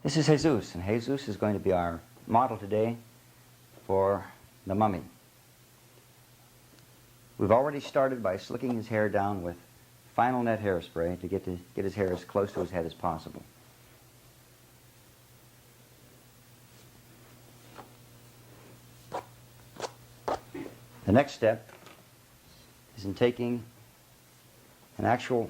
This is Jesus, and Jesus is going to be our model today for the mummy. We've already started by slicking his hair down with final net hairspray to get his hair as close to his head as possible. The next step is in taking an actual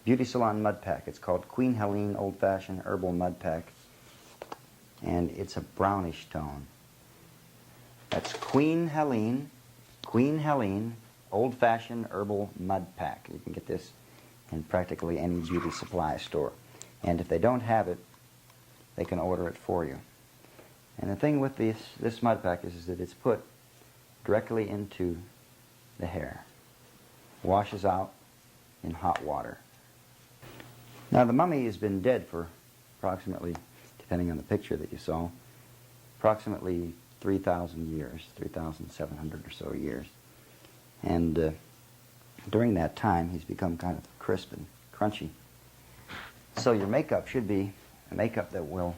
beauty salon mud pack. It's called Queen Helene Old Fashioned Herbal Mud Pack, and it's a brownish tone. That's Queen Helene Old Fashioned Herbal Mud Pack. You can get this in practically any beauty supply store, and if they don't have it, they can order it for you. And the thing with this mud pack is that it's put directly into the hair, washes out in hot water. Now the mummy has been dead for approximately, depending on the picture that you saw, approximately 3,000 years, 3,700 or so years. And during that time he's become kind of crisp and crunchy. So your makeup should be a makeup that will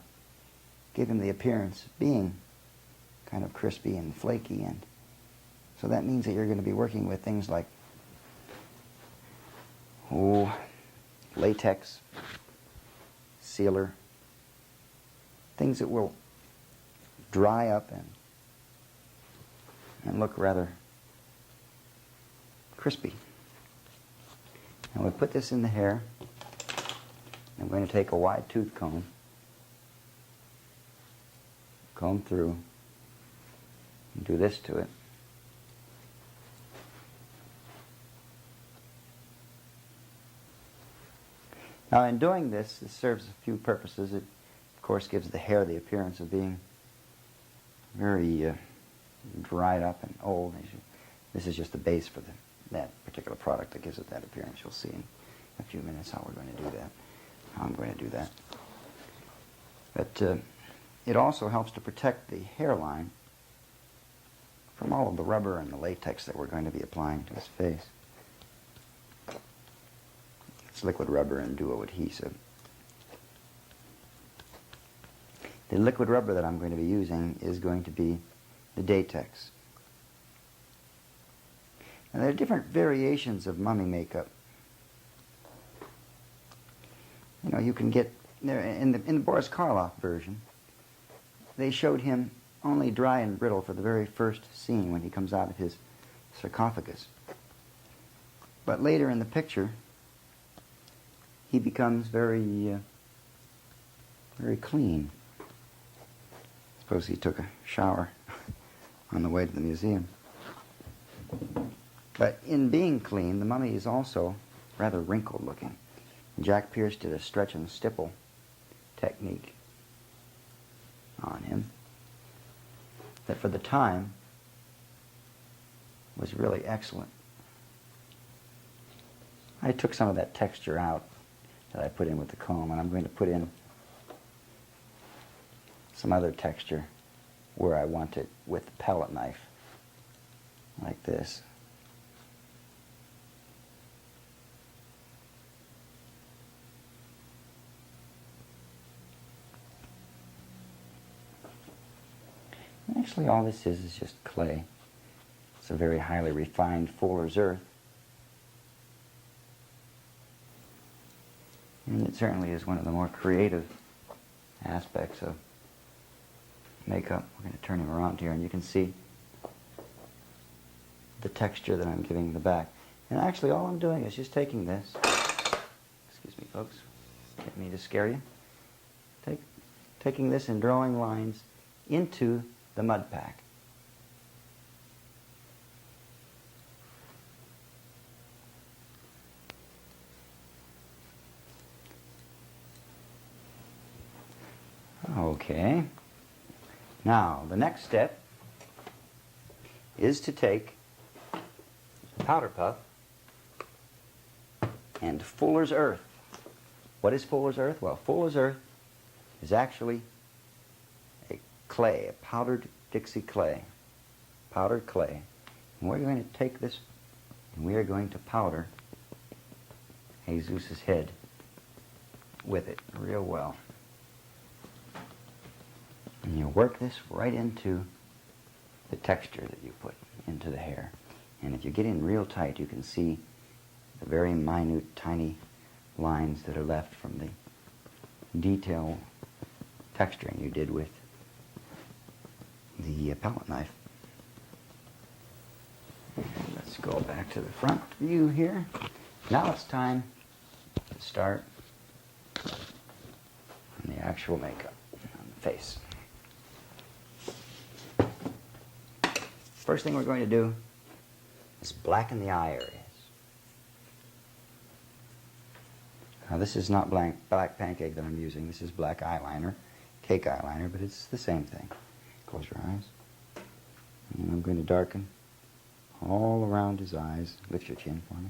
give him the appearance of being kind of crispy and flaky, and so that means that you're going to be working with things like latex, sealer, things that will dry up and look rather crispy. And we'll put this in the hair. I'm going to take a wide tooth comb through and do this to it. Now in doing this, it serves a few purposes. It of course gives the hair the appearance of being very dried up and old. This is just the base for that particular product that gives it that appearance. You'll see in a few minutes how we're going to do that, how I'm going to do that. But it also helps to protect the hairline from all of the rubber and the latex that we're going to be applying to his face. It's liquid rubber and duo adhesive. The liquid rubber that I'm going to be using is going to be the Datex. Now there are different variations of mummy makeup. You know, you can get there in the Boris Karloff version. They showed him only dry and brittle for the very first scene when he comes out of his sarcophagus. But later in the picture, he becomes very clean. Suppose he took a shower on the way to the museum. But in being clean, the mummy is also rather wrinkled looking. Jack Pierce did a stretch and stipple technique on him that for the time was really excellent. I took some of that texture out that I put in with the comb, and I'm going to put in some other texture where I want it with the palette knife, like this. Actually, all this is just clay. It's a very highly refined fuller's earth. And it certainly is one of the more creative aspects of makeup. We're going to turn him around here, and you can see the texture that I'm giving the back. And actually, all I'm doing is just taking this. Excuse me, folks. Didn't mean to scare you. Taking this and drawing lines into the mud pack. Okay. Now, the next step is to take powder puff and fuller's earth. What is fuller's earth? Well, fuller's earth is actually a clay, a powdered Dixie clay, powdered clay. And we're going to take this and we are going to powder Jesus' head with it real well. And you work this right into the texture that you put into the hair. And if you get in real tight, you can see the very minute, tiny lines that are left from the detail texturing you did with the palette knife. Let's go back to the front view here. Now it's time to start on the actual makeup on the face. First thing we're going to do is blacken the eye areas. Now this is not black pancake that I'm using. This is black eyeliner, cake eyeliner, but it's the same thing. Close your eyes. And I'm going to darken all around his eyes. Lift your chin for me.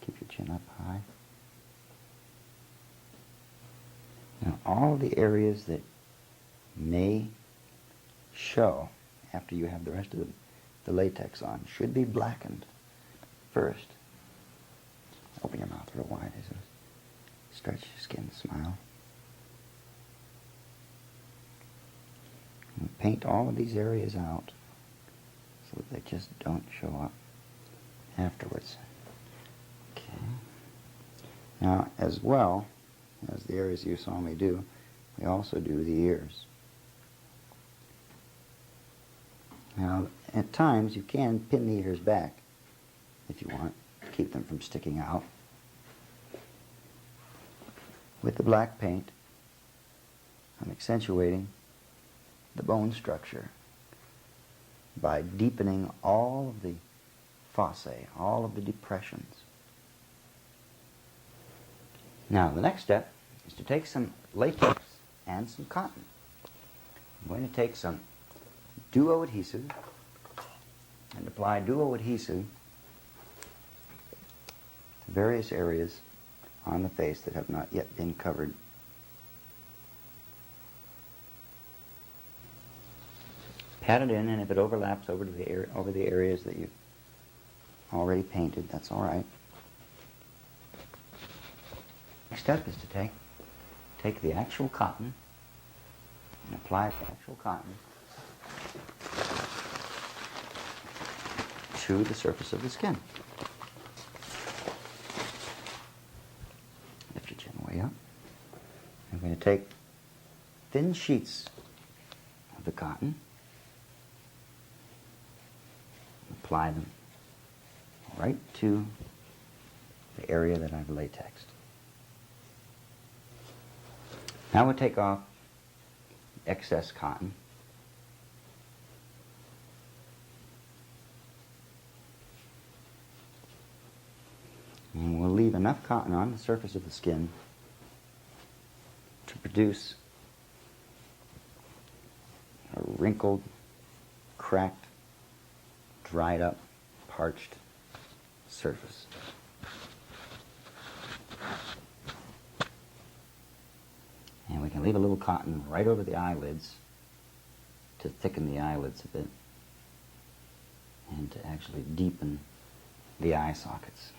Keep your chin up high. Now all the areas that may show after you have the rest of the latex on should be blackened first. Open your mouth real wide as you stretch your skin, smile. And paint all of these areas out so that they just don't show up afterwards. Okay. Now, as well as the areas you saw me do, we also do the ears. Now, at times you can pin the ears back if you want to keep them from sticking out. With the black paint, I'm accentuating the bone structure by deepening all of the fossae, all of the depressions. Now, the next step is to take some latex and some cotton. I'm going to take some duo adhesive and apply duo adhesive to various areas on the face that have not yet been covered. Pat it in, and if it overlaps over the areas that you've already painted, that's all right. Next step is to take the actual cotton and apply the actual cotton to the surface of the skin. Lift your chin way up. I'm going to take thin sheets of the cotton, apply them right to the area that I've latexed. Now we'll take off excess cotton. And we'll leave enough cotton on the surface of the skin to produce a wrinkled, cracked, dried up, parched surface. And we can leave a little cotton right over the eyelids to thicken the eyelids a bit and to actually deepen the eye sockets.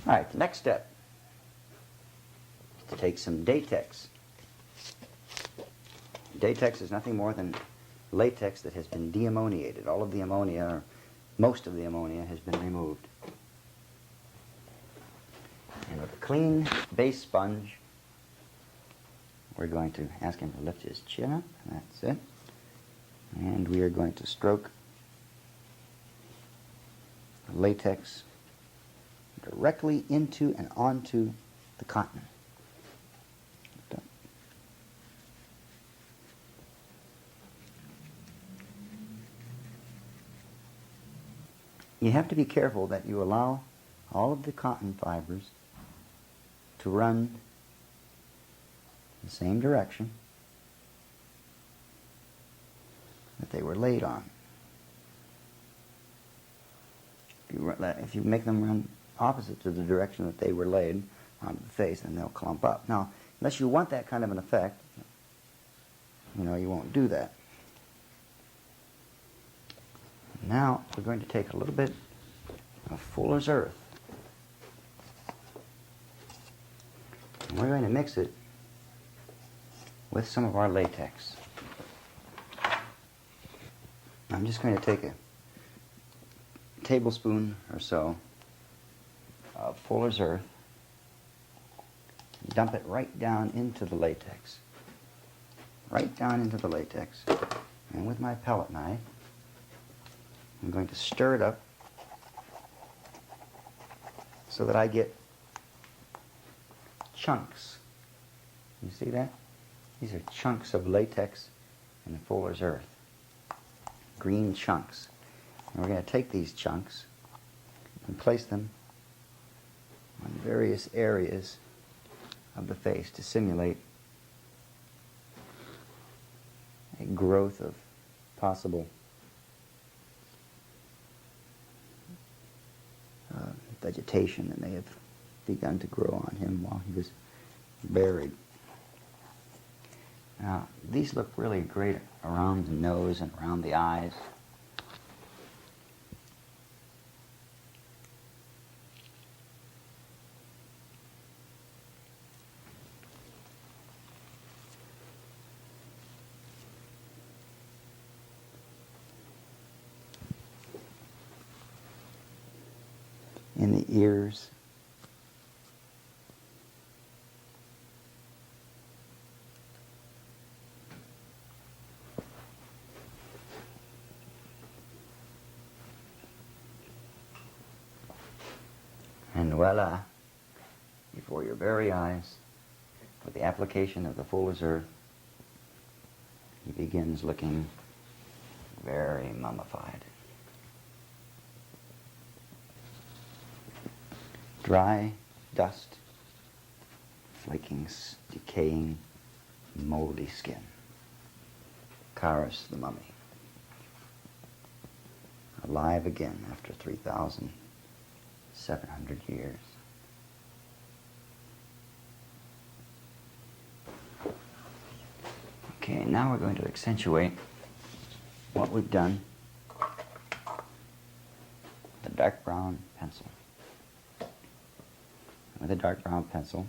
All right, the next step is to take some Datex. Datex is nothing more than latex that has been deammoniated. All of the ammonia, or most of the ammonia, has been removed. And with a clean base sponge, we're going to ask him to lift his chin up. That's it. And we are going to stroke the latex directly into and onto the cotton. You have to be careful that you allow all of the cotton fibers to run the same direction that they were laid on. If you make them run opposite to the direction that they were laid on the face, then they'll clump up. Now, unless you want that kind of an effect, you won't do that. Now, we're going to take a little bit of Fuller's Earth And we're going to mix it with some of our latex. I'm just going to take a tablespoon or so of Fuller's Earth, dump it right down into the latex. Right down into the latex. And with my pellet knife, I'm going to stir it up so that I get chunks. You see that? These are chunks of latex in the Fuller's Earth. Green chunks. And we're going to take these chunks and place them on various areas of the face to simulate a growth of possible vegetation that may have begun to grow on him while he was buried. Now, these look really great around the nose and around the eyes. In the ears. And voila, before your very eyes, with the application of the Fuller's Earth, he begins looking very mummified. Dry, dust, flaking, decaying, moldy skin. Karas the mummy. Alive again after 3,700 years. Okay, now we're going to accentuate what we've done with a dark brown pencil. With a dark brown pencil,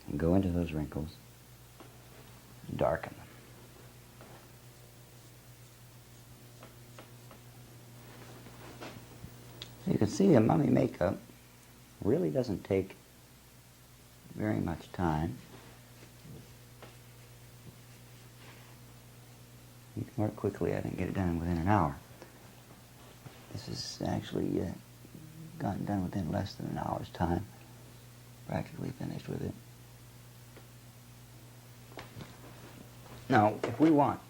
and go into those wrinkles and darken them. You can see the mummy makeup really doesn't take very much time. You can work quickly at it and get it done within an hour. This is actually gotten done within less than an hour's time. Practically finished with it. Now, if we want,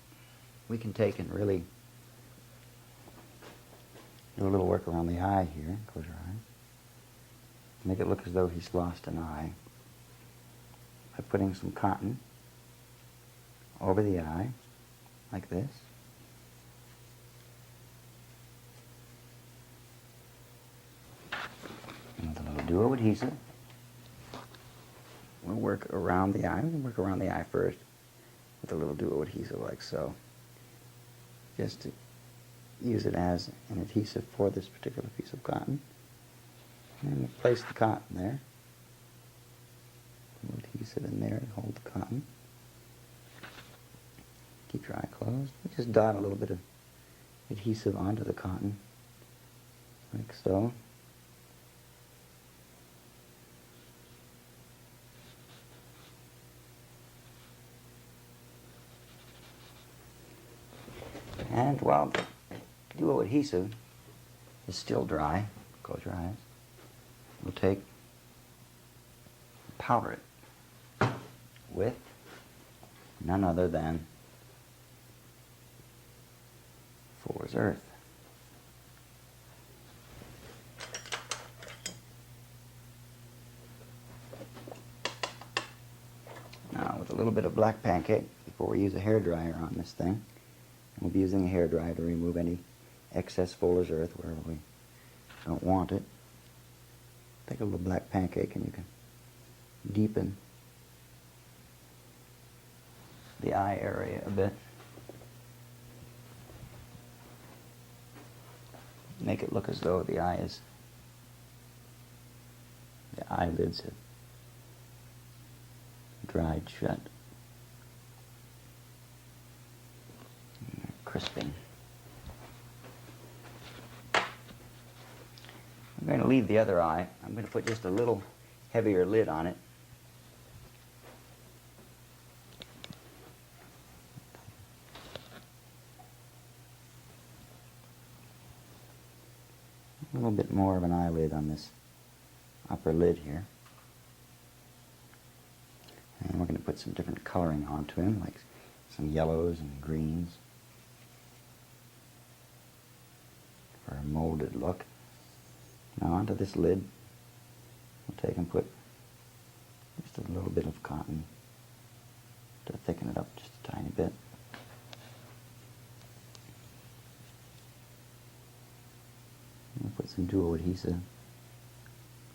we can take and really do a little work around the eye here. Close your eyes. Make it look as though he's lost an eye by putting some cotton over the eye, like this. And with a little duo adhesive, we'll work around the eye. We can work around the eye first with a little duo adhesive like so. Just to use it as an adhesive for this particular piece of cotton. And we'll place the cotton there. A little adhesive in there to hold the cotton. Keep your eye closed. Just dot a little bit of adhesive onto the cotton, like so. And while the duo adhesive is still dry, close your eyes, we'll take, powder it with none other than Fuller's Earth. Now, with a little bit of black pancake, before we use a hairdryer on this thing, we'll be using a hairdryer to remove any excess Fuller's Earth wherever we don't want it. Take a little black pancake and you can deepen the eye area a bit. make it look as though the eyelids have dried shut. And they're crisping. I'm going to leave the other eye. I'm going to put just a little heavier lid on it. A little bit more of an eyelid on this upper lid here. And we're going to put some different coloring onto him, like some yellows and greens for a molded look. Now onto this lid, we'll take and put just a little bit of cotton to thicken it up just a tiny bit. We'll put some dual adhesive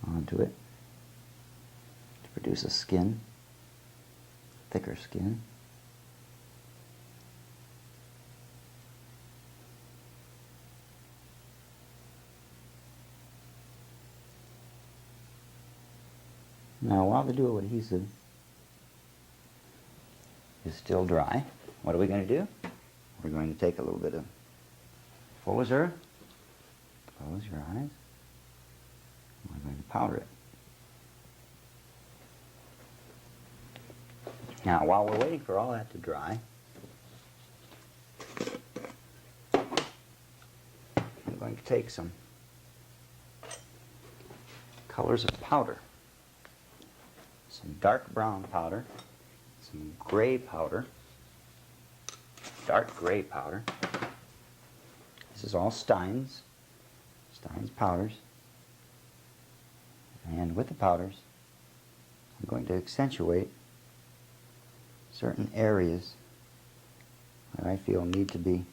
onto it to produce a skin, thicker skin. Now while the dual adhesive is still dry, what are we going to do? We're going to take a little bit of Fuller's Earth. Close your eyes. We're going to powder it. Now, while we're waiting for all that to dry, I'm going to take some colors of powder. Some dark brown powder, some gray powder, dark gray powder. This is all Stein's powders. And with the powders, I'm going to accentuate certain areas that I feel need to be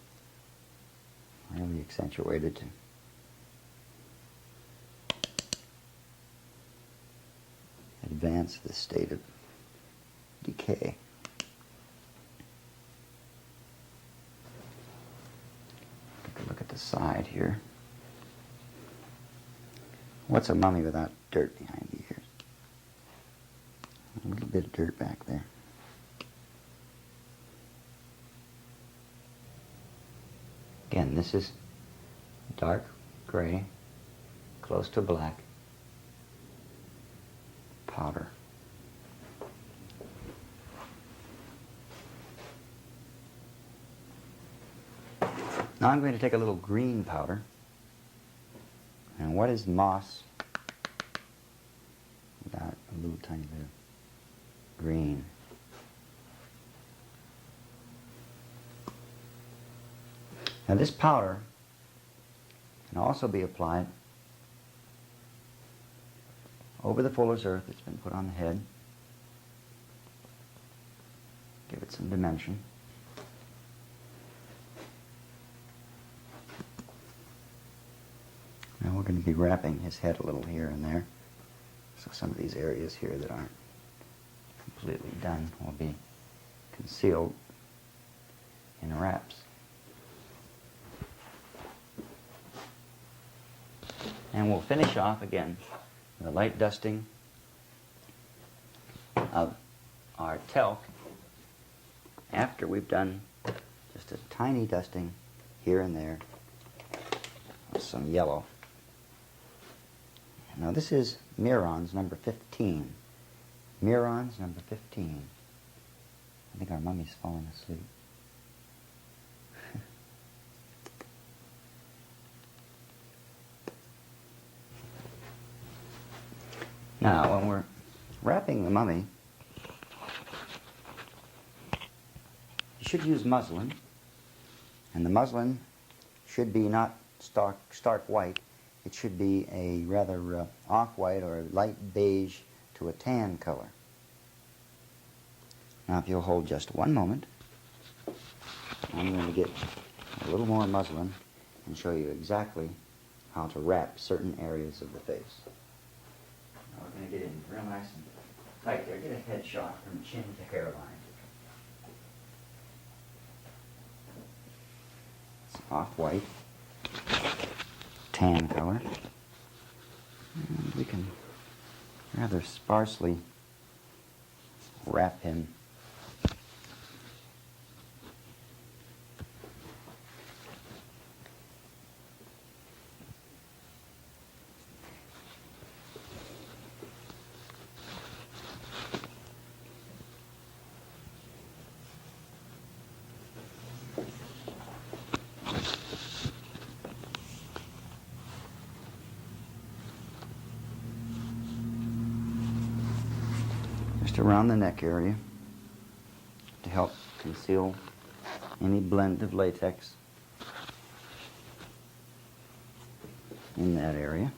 really accentuated to advance the state of decay. Take a look at the side here. What's a mummy without dirt behind the ears? A little bit of dirt back there. Again, this is dark gray, close to black powder. Now I'm going to take a little green powder. And what is moss without a little tiny bit of green? Now this powder can also be applied over the Fuller's Earth that's been put on the head. Give it some dimension. Now we're going to be wrapping his head a little here and there. So some of these areas here that aren't completely done will be concealed in wraps. And we'll finish off again with a light dusting of our talc after we've done just a tiny dusting here and there with some yellow. Now this is Miron's number 15. Miron's number 15. I think our mummy's falling asleep. Now, when we're wrapping the mummy, you should use muslin, and the muslin should be not stark white. It should be a rather off-white or a light beige to a tan color. Now, if you'll hold just one moment, I'm going to get a little more muslin and show you exactly how to wrap certain areas of the face. Now we're going to get in real nice and tight there. Get a head shot from chin to hairline. It's off-white, tan color. And we can rather sparsely wrap him. Just around the neck area to help conceal any blend of latex in that area.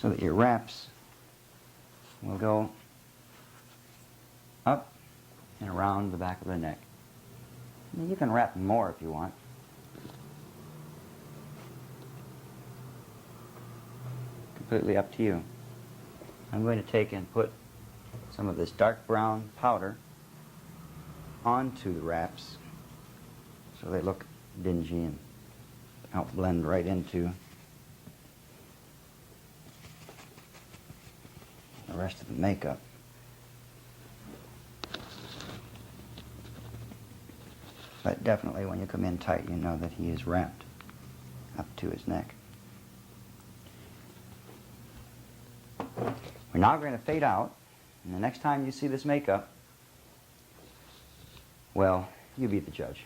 So that your wraps will go up and around the back of the neck. And you can wrap more if you want. Completely up to you. I'm going to take and put some of this dark brown powder onto the wraps so they look dingy and help blend right into the rest of the makeup. But definitely when you come in tight, you know that he is wrapped up to his neck. We're now going to fade out, and the next time you see this makeup, well, you be the judge.